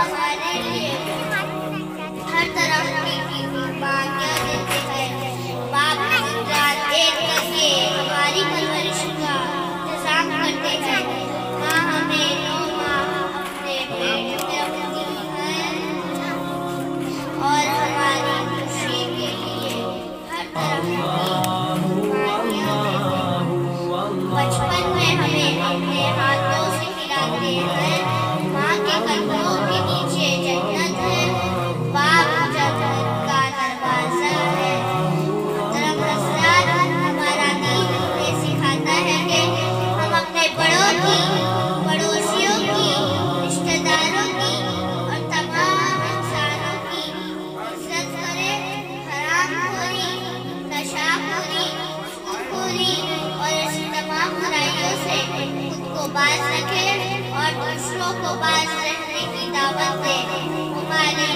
हमारे लिए हर तरह की बागियां देते हैं। बाप रात एक करके हमारी परवरिश का इंतजाम करते हैं। माँ हमें 9 माह अपने पेट में रखती है और हमारी खुशी के लिए हर तरह की बागियां देते हैं। बचपन में हमें अपने हाथों से खिलाते हैं। माँ के कदमों के नीचे जन्नत है। बाप जन्नत का दरवाजा है। मोहतरम हज़रात, हमारा दीन हमें सिखाता है कि हम अपने बड़ों की, पड़ोसियों की, रिश्तेदारों की और तमाम इंसानों की इज्जत करें। हरामखोरी, नशाखोरी, सूदखोरी और ऐसी तमाम बुराइयों से खुद को बाज रखें और दूसरों को बाज रहने की दावत दें। हमारी